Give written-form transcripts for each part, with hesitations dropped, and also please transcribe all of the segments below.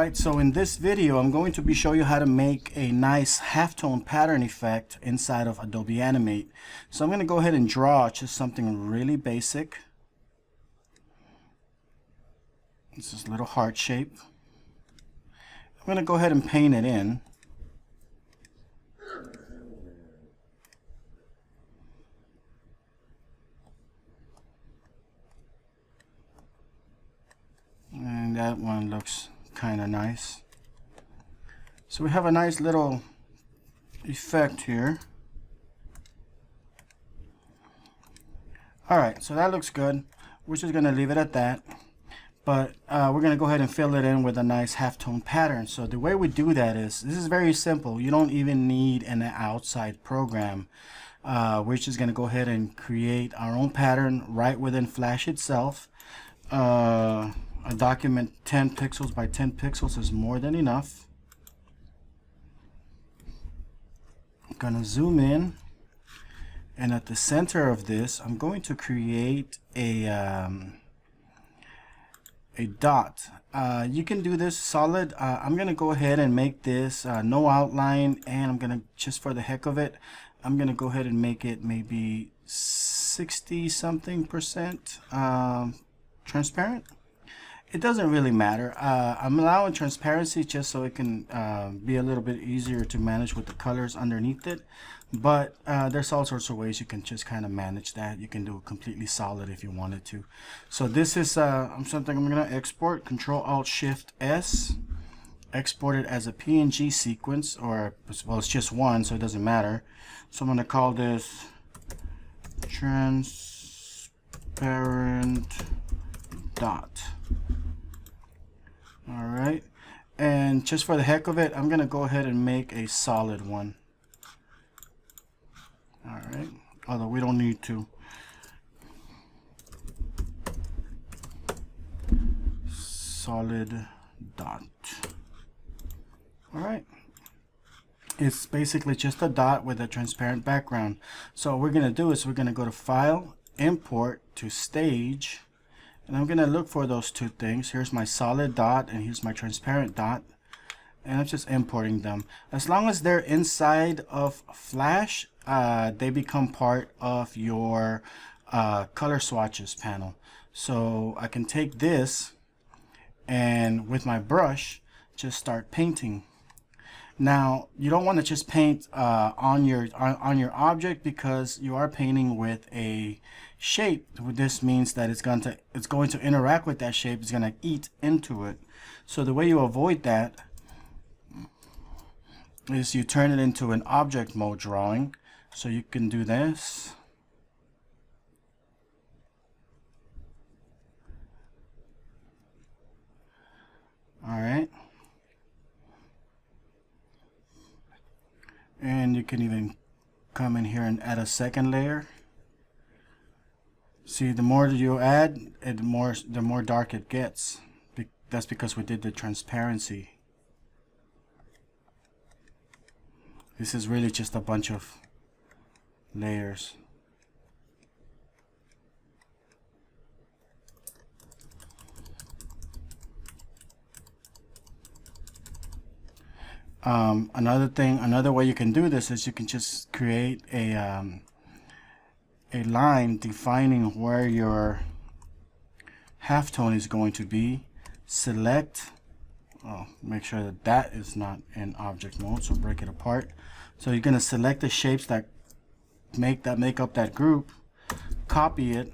Alright, so in this video I'm going to be showing you how to make a nice halftone pattern effect inside of Adobe Animate. So I'm going to go ahead and draw just something really basic. This is a little heart shape. I'm going to go ahead and paint it in. And that one looks kind of nice. So we have a nice little effect here. Alright, so that looks good. We're just going to leave it at that. But we're going to go ahead and fill it in with a nice halftone pattern. So the way we do that is, this is very simple. You don't even need an outside program. We're just going to go ahead and create our own pattern right within Flash itself. A document 10 pixels by 10 pixels is more than enough. I'm going to zoom in, and at the center of this I'm going to create a dot. You can do this solid. I'm going to go ahead and make this no outline, and I'm going to, just for the heck of it, I'm going to go ahead and make it maybe 60 something percent transparent. It doesn't really matter. I'm allowing transparency just so it can be a little bit easier to manage with the colors underneath it. But there's all sorts of ways you can just kind of manage that. You can do it completely solid if you wanted to. So this is something I'm going to export. Control-Alt-Shift-S. Export it as a PNG sequence, or, well, it's just one, so it doesn't matter. So I'm going to call this transparent dot. Alright, and just for the heck of it, I'm going to go ahead and make a solid one. Alright, although we don't need to. Solid dot. Alright. It's basically just a dot with a transparent background. So what we're going to do is we're going to go to File, Import to Stage. And I'm going to look for those two things. Here's my solid dot and here's my transparent dot. And I'm just importing them. As long as they're inside of Flash, they become part of your color swatches panel. So I can take this and with my brush just start painting. Now you don't want to just paint on your object, because you are painting with a shape. This means that it's going to interact with that shape. It's going to eat into it. So the way you avoid that is you turn it into an object mode drawing. So you can do this. All right. And you can even come in here and add a second layer. See, the more you add, the more dark it gets. That's because we did the transparency. This is really just a bunch of layers. Another way you can do this is you can just create a line defining where your halftone is going to be. Select, make sure that that is not in object mode, so break it apart. So you're going to select the shapes that make up that group, copy it,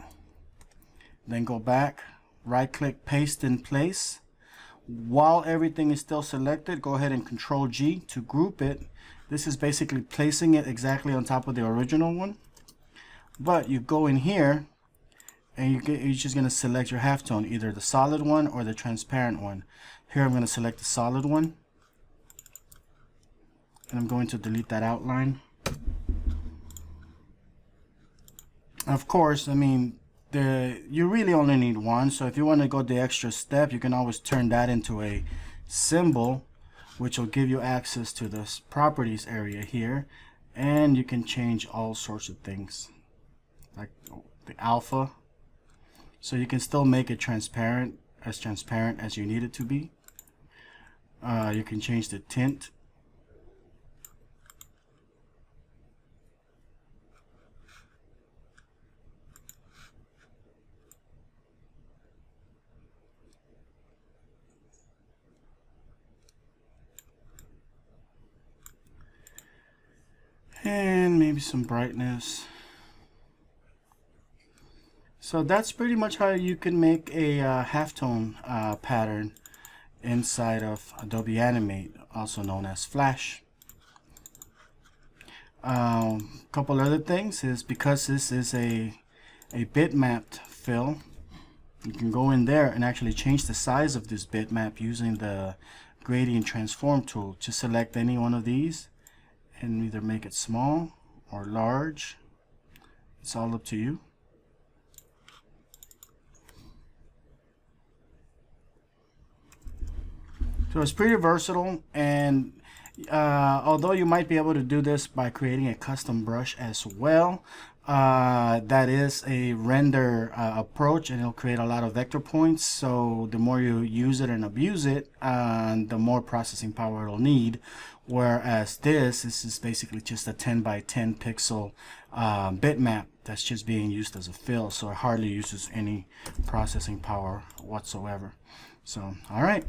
then go back, right click, paste in place. While everything is still selected, go ahead and Control G to group it. This is basically placing it exactly on top of the original one. But you go in here and you're just going to select your halftone, either the solid one or the transparent one. Here I'm going to select the solid one, and I'm going to delete that outline. Of course, I mean, you really only need one, so if you want to go the extra step, you can always turn that into a symbol, which will give you access to this properties area here, and you can change all sorts of things like the alpha, so you can still make it transparent as you need it to be. You can change the tint. And maybe some brightness. So that's pretty much how you can make a halftone pattern inside of Adobe Animate, also known as Flash. Couple other things is, because this is a bitmapped fill, you can go in there and actually change the size of this bitmap using the gradient transform tool. Just select any one of these and either make it small or large. It's all up to you. So it's pretty versatile, and although you might be able to do this by creating a custom brush as well, that is a render approach, and it'll create a lot of vector points. So the more you use it and abuse it, the more processing power it'll need. Whereas this is basically just a 10 by 10 pixel bitmap that's just being used as a fill, so it hardly uses any processing power whatsoever. So, all right.